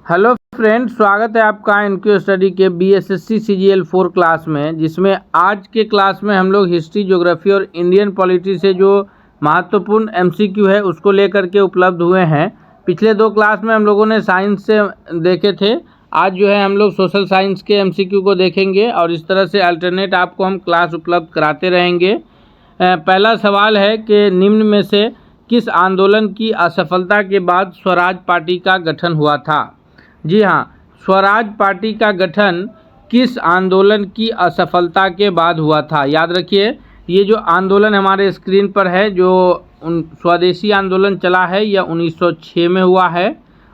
Hello friend, स्वागत है आपका इनक्यू स्टडी के बीएसएससी सीजीएल 4 क्लास में, जिसमें आज के क्लास में हम लोग हिस्ट्री, ज्योग्राफी और इंडियन पॉलिटी से जो महत्वपूर्ण एमसीक्यू है उसको लेकर के उपलब्ध हुए हैं। पिछले दो क्लास में हम लोगों ने साइंस से देखे थे। आज जो है हम लोग सोशल साइंस के एमसीक्यू को देखेंगे और इस तरह से अल्टरनेट आपको हम क्लास उपलब्ध कराते रहेंगे। पहला सवाल है कि निम्न में से किस आंदोलन की असफलता के बाद स्वराज पार्टी का गठन हुआ था? जी हाँ, स्वराज पार्टी का गठन किस आंदोलन की असफलता के बाद हुआ था? याद रखिए, ये जो आंदोलन हमारे स्क्रीन पर है, जो स्वदेशी आंदोलन चला है, यह 1906 में हुआ है।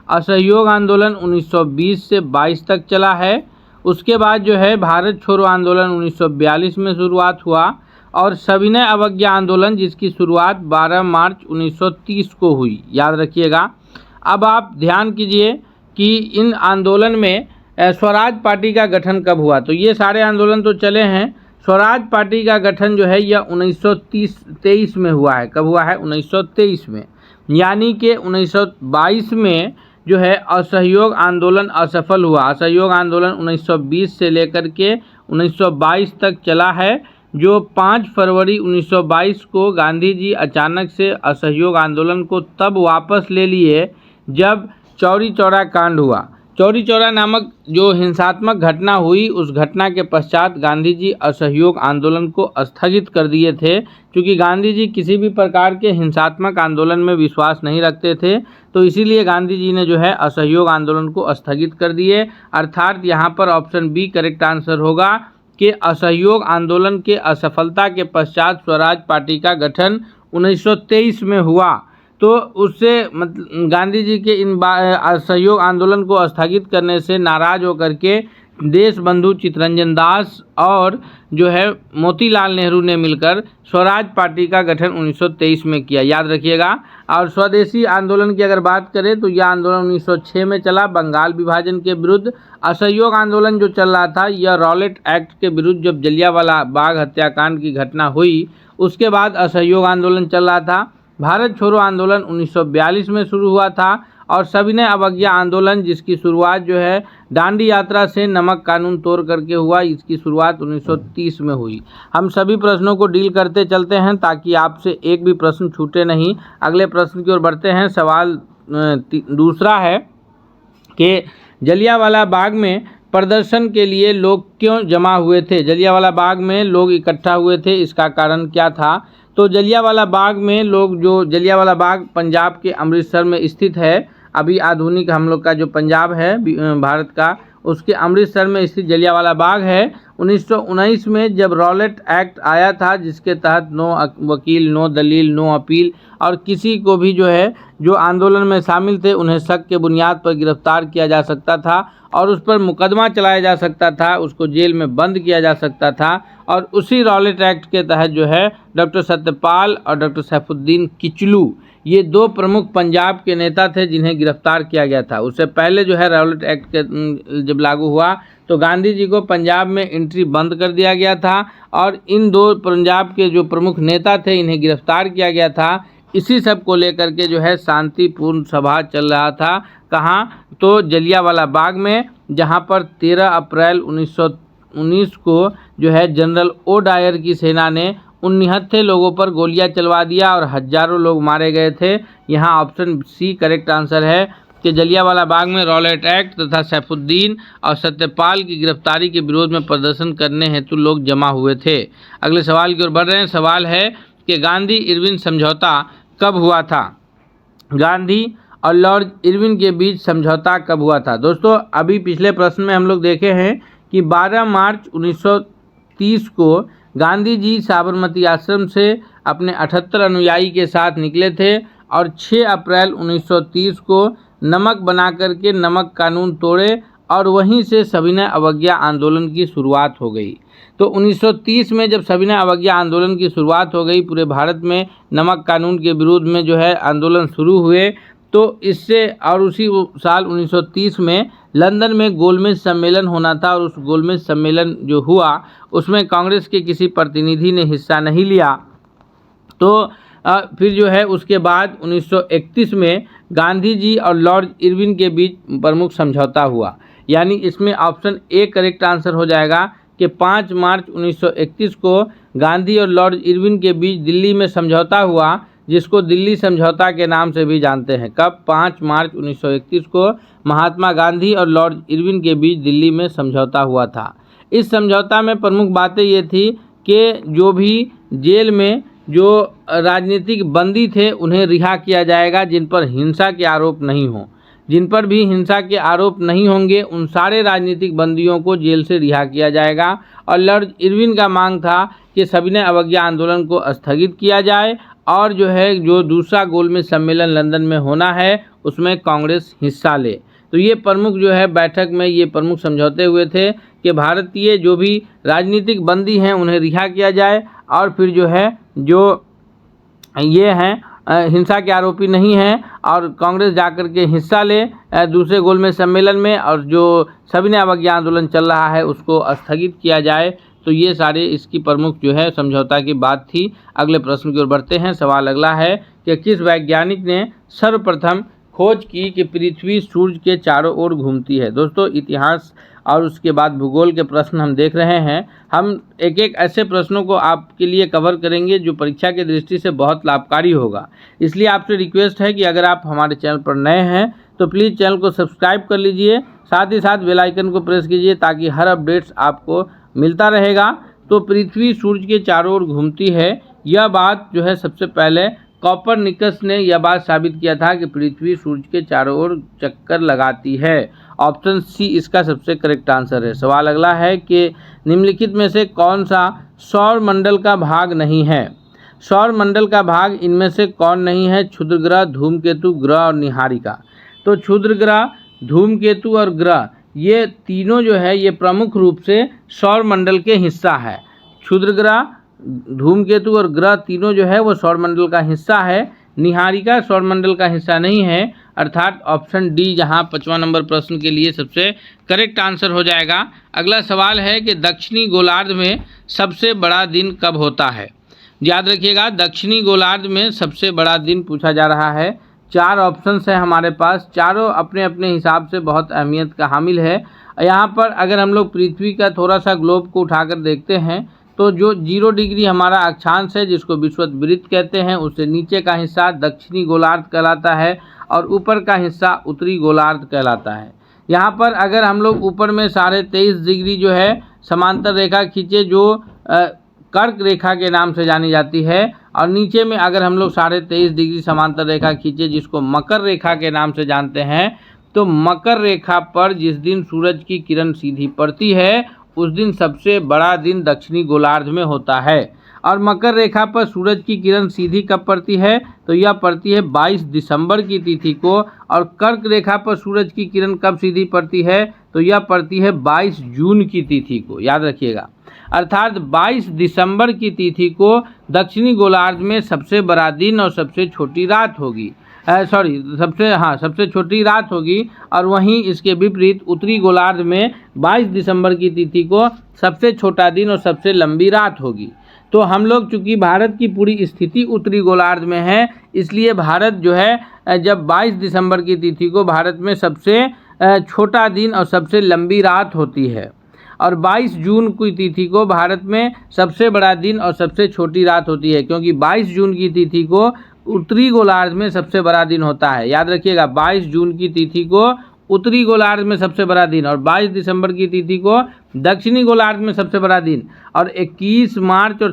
असहयोग आंदोलन 1920 से 22 तक चला है। उसके बाद जो है भारत छोड़ो आंदोलन 1942 में शुरुआत हुआ और सविनय अवज्ञा आंदोलन, जिसकी शुरुआत 12 मार्च 1930 को हुई। याद रखिएगा। अब आप ध्यान कीजिए कि इन आंदोलन में स्वराज पार्टी का गठन कब हुआ। तो ये सारे आंदोलन तो चले हैं, स्वराज पार्टी का गठन जो है यह 1923 में हुआ है। कब हुआ है? 1923 में। यानी कि 1922 में जो है असहयोग आंदोलन असफल हुआ। असहयोग आंदोलन 1920 से लेकर के 1922 तक चला है, जो 5 फरवरी 1922 को गांधी जी अचानक से असहयोग आंदोलन को तब वापस ले लिए जब चौरी चौरा कांड हुआ। चौरी चौरा नामक जो हिंसात्मक घटना हुई, उस घटना के पश्चात गांधी जी असहयोग आंदोलन को स्थगित कर दिए थे, क्योंकि गांधी जी किसी भी प्रकार के हिंसात्मक आंदोलन में विश्वास नहीं रखते थे। तो इसीलिए गांधी जी ने जो है असहयोग आंदोलन को स्थगित कर दिए। अर्थात यहाँ पर ऑप्शन बी करेक्ट आंसर होगा कि असहयोग आंदोलन के असफलता के पश्चात स्वराज पार्टी का गठन 1923 में हुआ। तो उससे गांधी जी के इन असहयोग आंदोलन को स्थगित करने से नाराज होकर के देश बंधु चित्तरंजन दास और जो है मोतीलाल नेहरू ने मिलकर स्वराज पार्टी का गठन 1923 में किया। याद रखिएगा। और स्वदेशी आंदोलन की अगर बात करें तो यह आंदोलन 1906 में चला, बंगाल विभाजन के विरुद्ध। असहयोग आंदोलन जो चल रहा था यह रॉलेट एक्ट के विरुद्ध, जब जलियांवाला बाग हत्याकांड की घटना हुई उसके बाद असहयोग आंदोलन चल रहा था। भारत छोड़ो आंदोलन 1942 में शुरू हुआ था और सविनय अवज्ञा आंदोलन, जिसकी शुरुआत जो है दांडी यात्रा से नमक कानून तोड़ करके हुआ, इसकी शुरुआत 1930 में हुई। हम सभी प्रश्नों को डील करते चलते हैं ताकि आपसे एक भी प्रश्न छूटे नहीं। अगले प्रश्न की ओर बढ़ते हैं। सवाल दूसरा है कि जलियांवाला बाग में प्रदर्शन के लिए लोग क्यों जमा हुए थे? जलियांवाला बाग में लोग इकट्ठा हुए थे, इसका कारण क्या था? तो जलियांवाला बाग में लोग, जो जलियांवाला बाग पंजाब के अमृतसर में स्थित है, अभी आधुनिक हम लोग का जो पंजाब है भारत का, उसके अमृतसर में स्थित जलियांवाला बाग है। 1919 में जब रॉलेट एक्ट आया था, जिसके तहत नो वकील, नो दलील, नो अपील, और किसी को भी जो है जो आंदोलन में शामिल थे उन्हें शक के बुनियाद पर गिरफ्तार किया जा सकता था और उस पर मुकदमा चलाया जा सकता था, उसको जेल में बंद किया जा सकता था। और उसी रॉलेट एक्ट के तहत जो है डॉक्टर सत्यपाल और डॉक्टर सैफुद्दीन किचलू, ये दो प्रमुख पंजाब के नेता थे जिन्हें गिरफ्तार किया गया था। उससे पहले जो है रॉलेट एक्ट के जब लागू हुआ तो गांधी जी को पंजाब में एंट्री बंद कर दिया गया था और इन दो पंजाब के जो प्रमुख नेता थे इन्हें गिरफ्तार किया गया था। इसी सब को लेकर के जो है शांतिपूर्ण सभा चल रहा था। कहाँ? तो जलियांवाला बाग में, जहाँ पर 13 अप्रैल 1919 को जो है जनरल ओ डायर की सेना ने 69 लोगों पर गोलियां चलवा दिया और हजारों लोग मारे गए थे। यहाँ ऑप्शन सी करेक्ट आंसर है कि जलियांवाला बाग में रॉलेट एक्ट तथा सैफुद्दीन और सत्यपाल की गिरफ्तारी के विरोध में प्रदर्शन करने हेतु लोग जमा हुए थे। अगले सवाल की ओर बढ़ रहे हैं। सवाल है कि गांधी इरविन समझौता कब हुआ था? गांधी और लॉर्ड इरविन के बीच समझौता कब हुआ था? दोस्तों, अभी पिछले प्रश्न में हम लोग देखे हैं कि 12 मार्च 1930 को गांधी जी साबरमती आश्रम से अपने 78 अनुयायी के साथ निकले थे और 6 अप्रैल 1930 को नमक बना करके नमक कानून तोड़े और वहीं से सविनय अवज्ञा आंदोलन की शुरुआत हो गई। तो 1930 में जब सविनय अवज्ञा आंदोलन की शुरुआत हो गई, पूरे भारत में नमक कानून के विरोध में जो है आंदोलन शुरू हुए, तो इससे और उसी साल 1930 में लंदन में गोलमेज सम्मेलन होना था और उस गोलमेज सम्मेलन जो हुआ उसमें कांग्रेस के किसी प्रतिनिधि ने हिस्सा नहीं लिया। तो फिर जो है उसके बाद 1931 में गांधी जी और लॉर्ड इरविन के बीच प्रमुख समझौता हुआ। यानी इसमें ऑप्शन ए करेक्ट आंसर हो जाएगा कि 5 मार्च 1931 को गांधी और लॉर्ड इरविन के बीच दिल्ली में समझौता हुआ, जिसको दिल्ली समझौता के नाम से भी जानते हैं। कब? 5 मार्च 1931 को महात्मा गांधी और लॉर्ड इरविन के बीच दिल्ली में समझौता हुआ था। इस समझौता में प्रमुख बातें ये थी कि जो भी जेल में जो राजनीतिक बंदी थे उन्हें रिहा किया जाएगा, जिन पर हिंसा के आरोप नहीं हों। जिन पर भी हिंसा के आरोप नहीं होंगे उन सारे राजनीतिक बंदियों को जेल से रिहा किया जाएगा। और लॉर्ड इरविन का मांग था कि सविनय अवज्ञा आंदोलन को स्थगित किया जाए और जो दूसरा गोलमेज सम्मेलन लंदन में होना है उसमें कांग्रेस हिस्सा ले। तो ये प्रमुख बैठक में ये प्रमुख समझौते हुए थे कि भारतीय जो भी राजनीतिक बंदी हैं उन्हें रिहा किया जाए और फिर जो ये हैं हिंसा के आरोपी नहीं हैं और कांग्रेस जाकर के हिस्सा ले दूसरे गोलमेज सम्मेलन में, और जो सविनय अवज्ञा आंदोलन चल रहा है उसको स्थगित किया जाए। तो ये सारे इसकी प्रमुख समझौता की बात थी। अगले प्रश्न की ओर बढ़ते हैं। सवाल अगला है कि किस वैज्ञानिक ने सर्वप्रथम खोज की कि पृथ्वी सूर्य के चारों ओर घूमती है? दोस्तों, इतिहास और उसके बाद भूगोल के प्रश्न हम देख रहे हैं। हम एक एक ऐसे प्रश्नों को आपके लिए कवर करेंगे जो परीक्षा की दृष्टि से बहुत लाभकारी होगा। इसलिए आपसे रिक्वेस्ट है कि अगर आप हमारे चैनल पर नए हैं तो प्लीज़ चैनल को सब्सक्राइब कर लीजिए, साथ ही साथ बेल आइकन को प्रेस कीजिए ताकि हर अपडेट्स आपको मिलता रहेगा। तो पृथ्वी सूर्य के चारों ओर घूमती है, यह बात सबसे पहले कोपरनिकस ने यह बात साबित किया था कि पृथ्वी सूर्य के चारों ओर चक्कर लगाती है। ऑप्शन सी इसका सबसे करेक्ट आंसर है। सवाल अगला है कि निम्नलिखित में से कौन सा सौर मंडल का भाग नहीं है? सौर मंडल का भाग इनमें से कौन नहीं है? क्षुद्र ग्रह, धूमकेतु, ग्रह और निहारिका। तो क्षुद्र ग्रह, धूमकेतु और ग्रह ये तीनों ये प्रमुख रूप से सौर मंडल के हिस्सा है। क्षुद्र ग्रह, धूमकेतु और ग्रह तीनों वो सौर मंडल का हिस्सा है। निहारिका सौर मंडल का हिस्सा नहीं है, अर्थात ऑप्शन डी जहां 5वां नंबर प्रश्न के लिए सबसे करेक्ट आंसर हो जाएगा। अगला सवाल है कि दक्षिणी गोलार्ध में सबसे बड़ा दिन कब होता है? याद रखिएगा, दक्षिणी गोलार्ध में सबसे बड़ा दिन पूछा जा रहा है। 4 ऑप्शंस है हमारे पास, चारों अपने अपने हिसाब से बहुत अहमियत का हामिल है। यहाँ पर अगर हम लोग पृथ्वी का थोड़ा सा ग्लोब को उठाकर देखते हैं तो जो 0 डिग्री हमारा अक्षांश है जिसको विषुवत कहते हैं, उससे नीचे का हिस्सा दक्षिणी गोलार्ध कहलाता है और ऊपर का हिस्सा उत्तरी गोलार्ध कहलाता है। यहाँ पर अगर हम लोग ऊपर में 23.5 डिग्री समांतर रेखा खींचे जो कर्क रेखा के नाम से जानी जाती है, और नीचे में अगर हम लोग 23.5 डिग्री समांतर रेखा खींचे जिसको मकर रेखा के नाम से जानते हैं, तो मकर रेखा पर जिस दिन सूरज की किरण सीधी पड़ती है उस दिन सबसे बड़ा दिन दक्षिणी गोलार्ध में होता है। और मकर रेखा पर सूरज की किरण सीधी कब पड़ती है? तो यह पड़ती है 22 दिसंबर की तिथि को। और कर्क रेखा पर सूरज की किरण कब सीधी पड़ती है? तो यह पड़ती है 22 जून की तिथि को, याद रखिएगा। अर्थात 22 दिसंबर की तिथि को दक्षिणी गोलार्ध में सबसे बड़ा दिन और सबसे छोटी रात होगी। सबसे छोटी रात होगी। और वहीं इसके विपरीत उत्तरी गोलार्ध में 22 दिसंबर की तिथि को सबसे छोटा दिन और सबसे लंबी रात होगी। तो हम लोग चूँकि भारत की पूरी स्थिति उत्तरी गोलार्ध में है, इसलिए भारत जब 22 दिसंबर की तिथि को भारत में सबसे छोटा दिन और सबसे लंबी रात होती है, और 22 जून की तिथि को भारत में सबसे बड़ा दिन और सबसे छोटी रात होती है, क्योंकि 22 जून की तिथि को उत्तरी गोलार्ध में सबसे बड़ा दिन होता है। याद रखिएगा, 22 जून की तिथि को उत्तरी गोलार्ध में सबसे बड़ा दिन और 22 दिसंबर की तिथि को दक्षिणी गोलार्ध में सबसे बड़ा दिन। और 21 मार्च और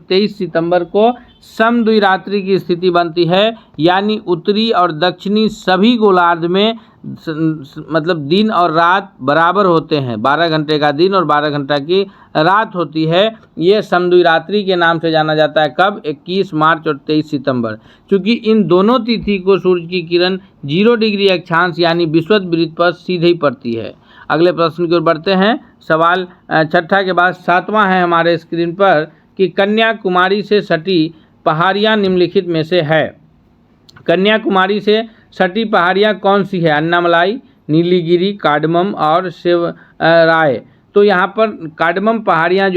23 सितंबर को समद्विरात्रि की स्थिति बनती है, यानी उत्तरी और दक्षिणी सभी गोलार्ध में मतलब दिन और रात बराबर होते हैं। 12 घंटे का दिन और 12 घंटा की रात होती है। ये समद्विरात्रि के नाम से जाना जाता है। कब? 21 मार्च और 23 सितंबर। क्योंकि इन दोनों तिथि को सूर्य की किरण 0 डिग्री अक्षांश यानी विषुवत वृत्त पर सीधे ही पड़ती है। अगले प्रश्न की ओर बढ़ते हैं। सवाल 6ठा के बाद 7वां है हमारे स्क्रीन पर कि कन्याकुमारी से सटी पहाड़ियाँ निम्नलिखित में से है। कन्याकुमारी से सटी पहाड़ियाँ कौन सी है? अन्नामलाई, नीलगिरी, कार्डमम और शिवराय। तो यहाँ पर कार्डमम पहाड़ियाँ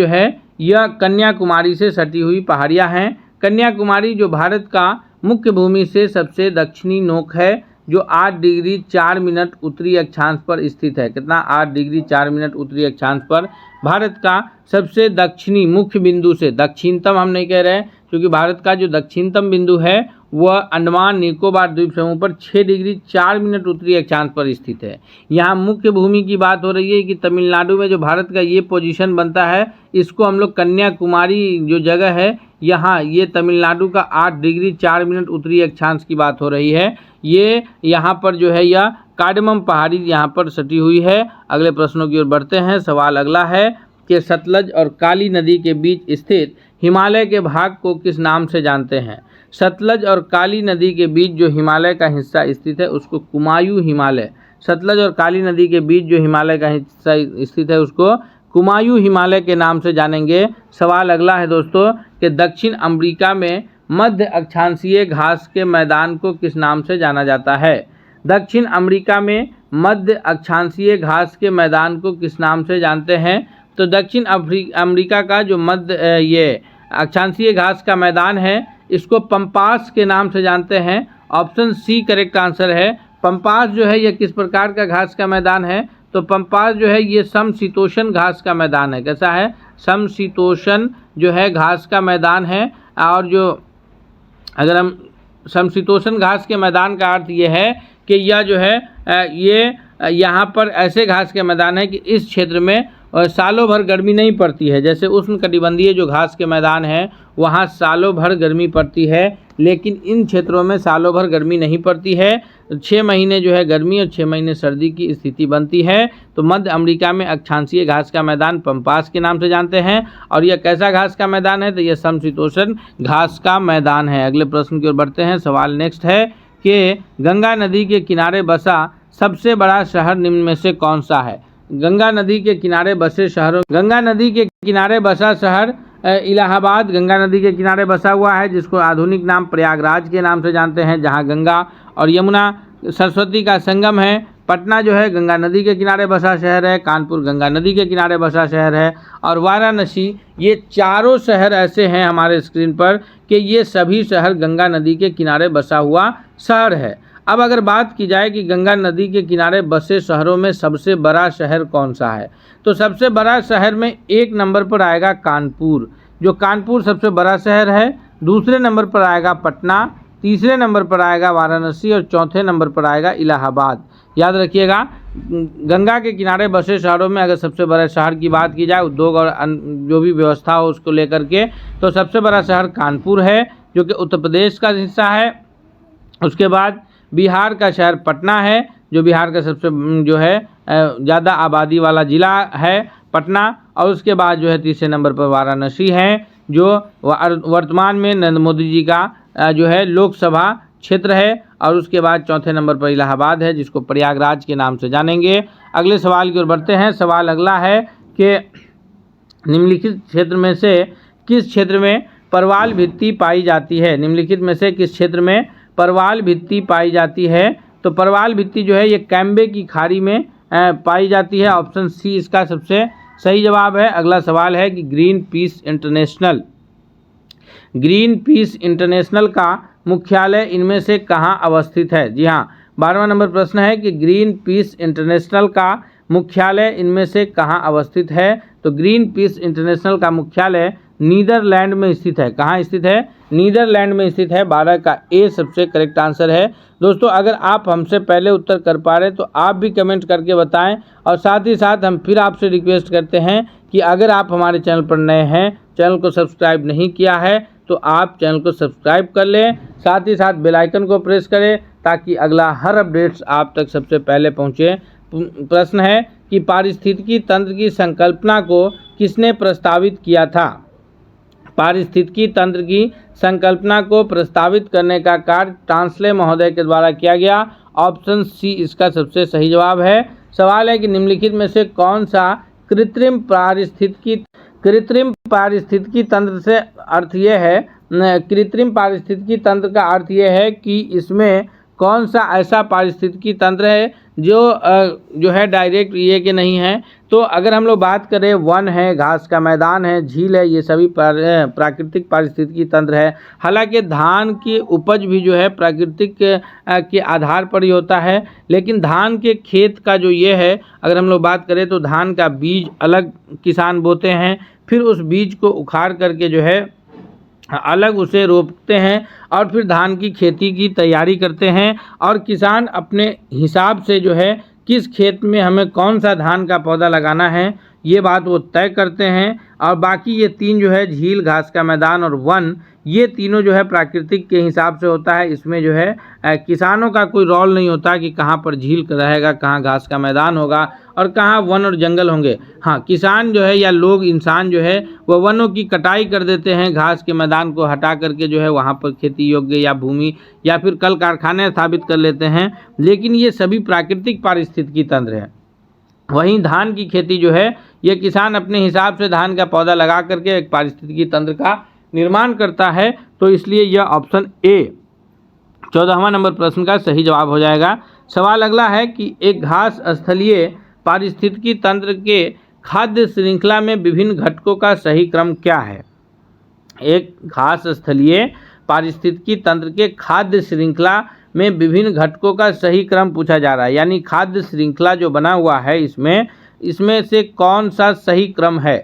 यह कन्याकुमारी से सटी हुई पहाड़ियाँ हैं। कन्याकुमारी जो भारत का मुख्य भूमि से सबसे दक्षिणी नोक है जो 8 डिग्री 4 मिनट उत्तरी अक्षांश पर स्थित है। कितना? 8 डिग्री 4 मिनट उत्तरी अक्षांश पर भारत का सबसे दक्षिणी मुख्य बिंदु से, दक्षिणतम हम नहीं कह रहे हैं क्योंकि भारत का जो दक्षिणतम बिंदु है वह अंडमान निकोबार द्वीप समूह पर 6 डिग्री 4 मिनट उत्तरी अक्षांश पर स्थित है। यहाँ मुख्य भूमि की बात हो रही है कि तमिलनाडु में जो भारत का ये पोजीशन बनता है, इसको हम लोग कन्याकुमारी जो जगह है यहाँ, ये तमिलनाडु का 8 डिग्री 4 मिनट उत्तरी अक्षांश की बात हो रही है। ये यहाँ पर जो है यह कार्डमम पहाड़ी यहाँ पर सटी हुई है। अगले प्रश्नों की ओर बढ़ते हैं। सवाल अगला है कि सतलज और काली नदी के बीच स्थित हिमालय के भाग को किस नाम से जानते हैं? सतलज और काली नदी के बीच जो हिमालय का हिस्सा स्थित है उसको कुमायूं हिमालय, सतलज और काली नदी के बीच जो हिमालय का हिस्सा स्थित है उसको कुमायूं हिमालय के नाम से जानेंगे। सवाल अगला है दोस्तों कि दक्षिण अमेरिका में मध्य अक्षांशीय घास के मैदान को किस नाम से जाना जाता है? दक्षिण अमेरिका में मध्य अक्षांशीय घास के मैदान को किस नाम से जानते हैं? तो दक्षिण अमेरिका का जो मध्य ये अक्षांशीय घास का मैदान है इसको पंपास के नाम से जानते हैं। ऑप्शन सी करेक्ट आंसर है। पंपास जो है यह किस प्रकार का घास का मैदान है? तो पंपास जो है ये समशीतोष्ण घास का मैदान है। कैसा है? समशीतोष्ण जो है घास का मैदान है। और जो अगर हम समशीतोष्ण घास के मैदान का अर्थ ये है कि यह जो है ये यहाँ पर ऐसे घास के मैदान है कि इस क्षेत्र में सालों भर गर्मी नहीं पड़ती है। जैसे उष्णकटिबंधीय जो घास के मैदान है वहाँ सालों भर गर्मी पड़ती है, लेकिन इन क्षेत्रों में सालों भर गर्मी नहीं पड़ती है। 6 महीने जो है गर्मी और 6 महीने सर्दी की स्थिति बनती है। तो मध्य अमेरिका में अक्षांशीय घास का मैदान पंपास के नाम से जानते हैं। और यह कैसा घास का मैदान है? तो यह समशीतोष्ण घास का मैदान है। अगले प्रश्न की ओर बढ़ते हैं। सवाल नेक्स्ट है कि गंगा नदी के किनारे बसा सबसे बड़ा शहर निम्न में से कौन सा है? गंगा नदी के किनारे बसे शहरों, गंगा नदी के किनारे बसा शहर इलाहाबाद गंगा नदी के किनारे बसा हुआ है, जिसको आधुनिक नाम प्रयागराज के नाम से जानते हैं, जहां गंगा और यमुना सरस्वती का संगम है। पटना जो है गंगा नदी के किनारे बसा शहर है। कानपुर गंगा नदी के किनारे बसा शहर है। और वाराणसी, ये चारों शहर ऐसे हैं हमारे स्क्रीन पर कि ये सभी शहर गंगा नदी के किनारे बसा हुआ शहर है। अब अगर बात की जाए कि गंगा नदी के किनारे बसे शहरों में सबसे बड़ा शहर कौन सा है, तो सबसे बड़ा शहर में 1 नंबर पर आएगा कानपुर, जो कानपुर सबसे बड़ा शहर है। दूसरे नंबर पर आएगा पटना, तीसरे नंबर पर आएगा वाराणसी और चौथे नंबर पर आएगा इलाहाबाद। याद रखिएगा, गंगा के किनारे बसे शहरों में अगर सबसे बड़े शहर की बात की जाए, उद्योग और जो भी व्यवस्था हो उसको लेकर के, तो सबसे बड़ा शहर कानपुर है जो कि उत्तर प्रदेश का हिस्सा है। उसके बाद बिहार का शहर पटना है, जो बिहार का सबसे जो है ज़्यादा आबादी वाला ज़िला है पटना। और उसके बाद जो है तीसरे नंबर पर वाराणसी है, जो वर्तमान में नरेंद्र मोदी जी का जो है लोकसभा क्षेत्र है। और उसके बाद चौथे नंबर पर इलाहाबाद है, जिसको प्रयागराज के नाम से जानेंगे। अगले सवाल की ओर बढ़ते हैं। सवाल अगला है कि निम्नलिखित क्षेत्र में से किस क्षेत्र में परवाल भित्ति पाई जाती है? निम्नलिखित में से किस क्षेत्र में परवाल भित्ति पाई जाती है? तो परवाल भित्ति जो है ये कैम्बे की खाड़ी में पाई जाती है। ऑप्शन सी इसका सबसे सही जवाब है। अगला सवाल है कि ग्रीन पीस इंटरनेशनल का मुख्यालय इनमें से कहाँ अवस्थित है? जी हाँ, 12वां नंबर प्रश्न है कि ग्रीन पीस इंटरनेशनल का मुख्यालय इनमें से कहाँ अवस्थित है? तो ग्रीन पीस इंटरनेशनल का मुख्यालय नीदरलैंड में स्थित है। कहाँ स्थित है? नीदरलैंड में स्थित है। 12 का ए सबसे करेक्ट आंसर है। दोस्तों, अगर आप हमसे पहले उत्तर कर पा रहे तो आप भी कमेंट करके बताएं। और साथ ही साथ हम फिर आपसे रिक्वेस्ट करते हैं कि अगर आप हमारे चैनल पर नए हैं, चैनल को सब्सक्राइब नहीं किया है, तो आप चैनल को सब्सक्राइब कर लें। साथ ही साथ बेल आइकन को प्रेस करें ताकि अगला हर अपडेट्स आप तक सबसे पहले पहुँचे। प्रश्न है कि पारिस्थितिकी तंत्र की संकल्पना को किसने प्रस्तावित किया था? पारिस्थितिकी तंत्र की संकल्पना को प्रस्तावित करने का कार्य टांसले महोदय के द्वारा किया गया। ऑप्शन सी इसका सबसे सही जवाब है। सवाल है कि निम्नलिखित में से कौन सा कृत्रिम पारिस्थितिकी तंत्र से अर्थ ये है, कृत्रिम पारिस्थितिकी तंत्र का अर्थ ये है कि इसमें कौन सा ऐसा पारिस्थितिकी तंत्र है जो है डायरेक्ट ये कि नहीं है। तो अगर हम लोग बात करें, वन है, घास का मैदान है, झील है, ये सभी प्राकृतिक पारिस्थितिकी तंत्र है। हालांकि धान की उपज भी जो है प्राकृतिक के आधार पर ही होता है, लेकिन धान के खेत का जो ये है, अगर हम लोग बात करें तो धान का बीज अलग किसान बोते हैं, फिर उस बीज को उखाड़ करके जो है अलग उसे रोपते हैं और फिर धान की खेती की तैयारी करते हैं, और किसान अपने हिसाब से जो है किस खेत में हमें कौन सा धान का पौधा लगाना है ये बात वो तय करते हैं। और बाकी ये तीन जो है, झील, घास का मैदान और वन, ये तीनों जो है प्राकृतिक के हिसाब से होता है। इसमें जो है किसानों का कोई रोल नहीं होता कि कहाँ पर झील रहेगा, कहाँ घास का मैदान होगा और कहाँ वन और जंगल होंगे। हाँ, किसान जो है या लोग, इंसान जो है वह वनों की कटाई कर देते हैं, घास के मैदान को हटा करके जो है वहाँ पर खेती योग्य या भूमि या फिर कल कारखाने स्थापित कर लेते हैं, लेकिन ये सभी प्राकृतिक पारिस्थितिकी तंत्र है। वहीं धान की खेती जो है, ये किसान अपने हिसाब से धान का पौधा लगा करके एक पारिस्थितिकी तंत्र का निर्माण करता है। तो इसलिए यह ऑप्शन ए 14वां नंबर प्रश्न का सही जवाब हो जाएगा। सवाल अगला है कि एक घास स्थलीय पारिस्थितिकी तंत्र के खाद्य श्रृंखला में विभिन्न घटकों का सही क्रम क्या है। एक घास स्थलीय पारिस्थितिकी तंत्र के खाद्य श्रृंखला में विभिन्न घटकों का सही क्रम पूछा जा रहा है, यानी खाद्य श्रृंखला जो बना हुआ है इसमें से कौन सा सही क्रम है।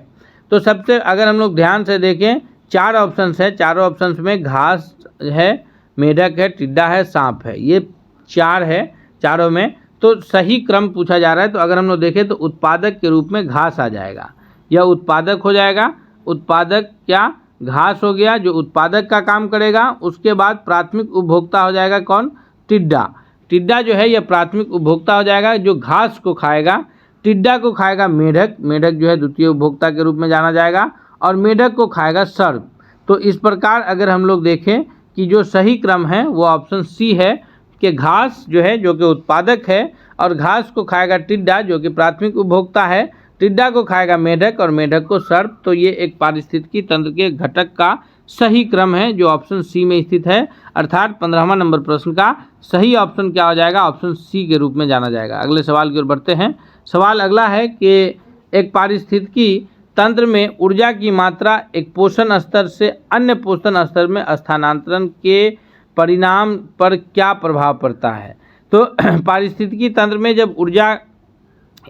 तो सबसे अगर हम लोग ध्यान से देखें, 4 ऑप्शंस है, चारों ऑप्शंस में घास है, मेढक है, टिड्डा है, सांप है, ये 4 है चारों में। तो सही क्रम पूछा जा रहा है, तो अगर हम लोग देखें तो उत्पादक के रूप में घास आ जाएगा, यह उत्पादक हो जाएगा। उत्पादक क्या, घास हो गया जो उत्पादक का काम करेगा। उसके बाद प्राथमिक उपभोक्ता हो जाएगा कौन, टिड्डा। टिड्डा जो है यह प्राथमिक उपभोक्ता हो जाएगा जो घास को खाएगा। टिड्डा को खाएगा मेढक, मेढक जो है द्वितीय उपभोक्ता के रूप में जाना जाएगा, और मेढक को खाएगा सर्प। तो इस प्रकार अगर हम लोग देखें कि जो सही क्रम है वो ऑप्शन सी है कि घास जो है जो कि उत्पादक है, और घास को खाएगा टिड्डा जो कि प्राथमिक उपभोक्ता है, टिड्डा को खाएगा मेढक और मेढक को सर्प। तो ये एक पारिस्थितिकी तंत्र के घटक का सही क्रम है जो ऑप्शन सी में स्थित है। अर्थात 15वां नंबर प्रश्न का सही ऑप्शन क्या हो जाएगा, ऑप्शन सी के रूप में जाना जाएगा। अगले सवाल की ओर बढ़ते हैं। सवाल अगला है कि एक पारिस्थितिकी तंत्र में ऊर्जा की मात्रा एक पोषण स्तर से अन्य पोषण स्तर में स्थानांतरण के परिणाम पर क्या प्रभाव पड़ता है। तो पारिस्थितिकी तंत्र में जब ऊर्जा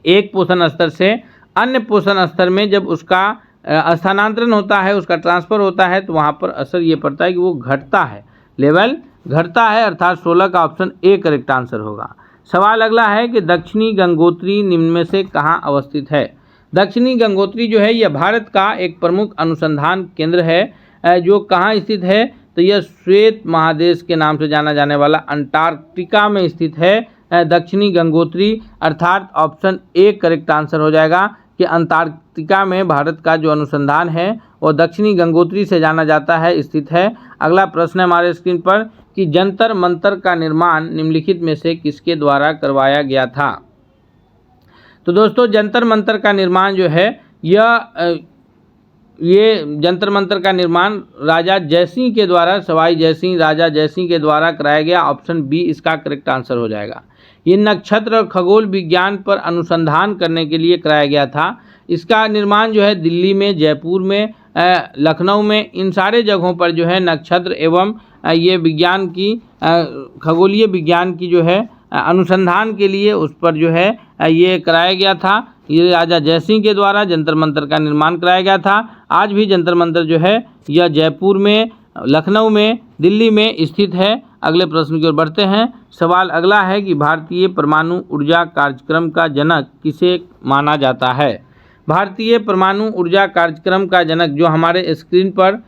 एक पोषण स्तर से अन्य पोषण स्तर में जब उसका स्थानांतरण होता है, उसका ट्रांसफ़र होता है, तो वहाँ पर असर ये पड़ता है कि वो घटता है, लेवल घटता है। अर्थात 16 का ऑप्शन ए करेक्ट आंसर होगा। सवाल अगला है कि दक्षिणी गंगोत्री निम्न में से कहाँ अवस्थित है। दक्षिणी गंगोत्री जो है यह भारत का एक प्रमुख अनुसंधान केंद्र है जो कहाँ स्थित है, तो यह श्वेत महादेश के नाम से जाना जाने वाला अंटार्कटिका में स्थित है दक्षिणी गंगोत्री। अर्थात ऑप्शन ए करेक्ट आंसर हो जाएगा कि अंटार्कटिका में भारत का जो अनुसंधान है वो दक्षिणी गंगोत्री से जाना जाता है, स्थित है। अगला प्रश्न है हमारे स्क्रीन पर कि जंतर मंतर का निर्माण निम्नलिखित में से किसके द्वारा करवाया गया था। तो दोस्तों जंतर मंतर का निर्माण जो है ये जंतर मंतर का निर्माण राजा जयसिंह के द्वारा, सवाई जयसिंह, राजा जयसिंह के द्वारा कराया गया। ऑप्शन बी इसका करेक्ट आंसर हो जाएगा। ये नक्षत्र और खगोल विज्ञान पर अनुसंधान करने के लिए कराया गया था। इसका निर्माण जो है दिल्ली में, जयपुर में, लखनऊ में, इन सारे जगहों पर जो है नक्षत्र एवं ये विज्ञान की खगोलीय विज्ञान की जो है अनुसंधान के लिए उस पर जो है ये कराया गया था। ये राजा जयसिंह के द्वारा जंतर मंतर का निर्माण कराया गया था। आज भी जंतर मंतर जो है यह जयपुर में, लखनऊ में, दिल्ली में स्थित है। अगले प्रश्न की ओर बढ़ते हैं। सवाल अगला है कि भारतीय परमाणु ऊर्जा कार्यक्रम का जनक किसे माना जाता है। भारतीय परमाणु ऊर्जा कार्यक्रम का जनक जो हमारे स्क्रीन पर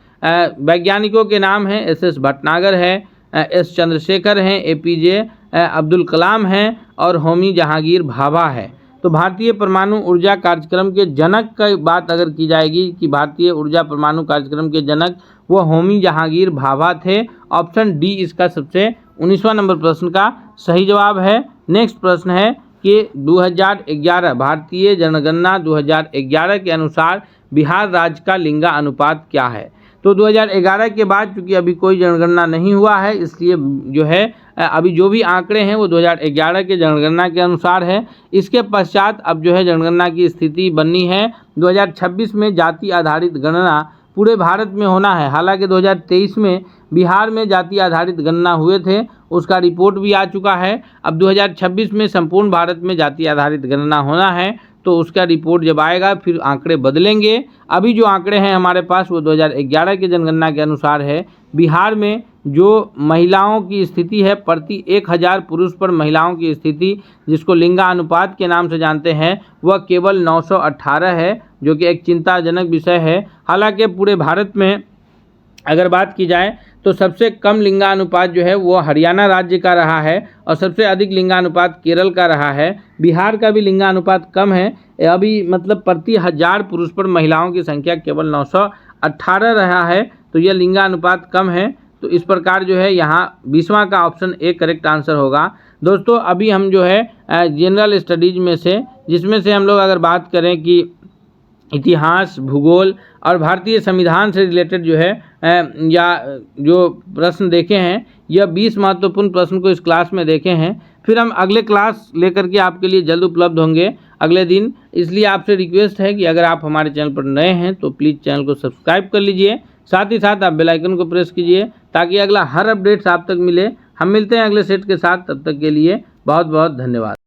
वैज्ञानिकों के नाम हैं, एस भटनागर है, एस चंद्रशेखर हैं, एपीजे अब्दुल कलाम हैं और होमी जहांगीर भाभा है। तो भारतीय परमाणु ऊर्जा कार्यक्रम के जनक की बात अगर की जाएगी कि भारतीय ऊर्जा परमाणु कार्यक्रम के जनक वो होमी जहांगीर भाभा थे। ऑप्शन डी इसका सबसे 19वां नंबर प्रश्न का सही जवाब है। नेक्स्ट प्रश्न है कि 2011 भारतीय जनगणना 2011 के अनुसार बिहार राज्य का लिंगानुपात क्या है। तो 2011 के बाद चूँकि अभी कोई जनगणना नहीं हुआ है, इसलिए जो है अभी जो भी आंकड़े हैं वो 2011 के जनगणना के अनुसार है। इसके पश्चात अब जो है जनगणना की स्थिति बननी है। 2026 में जाति आधारित गणना पूरे भारत में होना है। हालांकि 2023 में बिहार में जाति आधारित गणना हुए थे, उसका रिपोर्ट भी आ चुका है। अब 2026 में संपूर्ण भारत में जाति आधारित गणना होना है, तो उसका रिपोर्ट जब आएगा फिर आंकड़े बदलेंगे। अभी जो आंकड़े हैं हमारे पास वो 2011 की जनगणना के अनुसार है। बिहार में जो महिलाओं की स्थिति है, प्रति 1000 पुरुष पर महिलाओं की स्थिति, जिसको लिंगानुपात के नाम से जानते हैं, वह केवल 918 है, जो कि एक चिंताजनक विषय है। हालांकि पूरे भारत में अगर बात की जाए तो सबसे कम लिंगानुपात जो है वो हरियाणा राज्य का रहा है और सबसे अधिक लिंगानुपात केरल का रहा है। बिहार का भी लिंगानुपात कम है, अभी मतलब प्रति 1000 पुरुष पर महिलाओं की संख्या केवल 918 रहा है, तो यह लिंगानुपात कम है। तो इस प्रकार जो है यहाँ 20वां का ऑप्शन ए करेक्ट आंसर होगा। दोस्तों अभी हम जो है जनरल स्टडीज में से, जिसमें से हम लोग अगर बात करें कि इतिहास, भूगोल और भारतीय संविधान से रिलेटेड जो है या जो प्रश्न देखे हैं, यह 20 महत्वपूर्ण प्रश्न को इस क्लास में देखे हैं। फिर हम अगले क्लास लेकर के आपके लिए जल्द उपलब्ध होंगे अगले दिन। इसलिए आपसे रिक्वेस्ट है कि अगर आप हमारे चैनल पर नए हैं तो प्लीज़ चैनल को सब्सक्राइब कर लीजिए, साथ ही साथ आप बेल आइकन को प्रेस कीजिए ताकि अगला हर अपडेट्स आप तक मिले। हम मिलते हैं अगले सेट के साथ, तब तक के लिए बहुत बहुत धन्यवाद।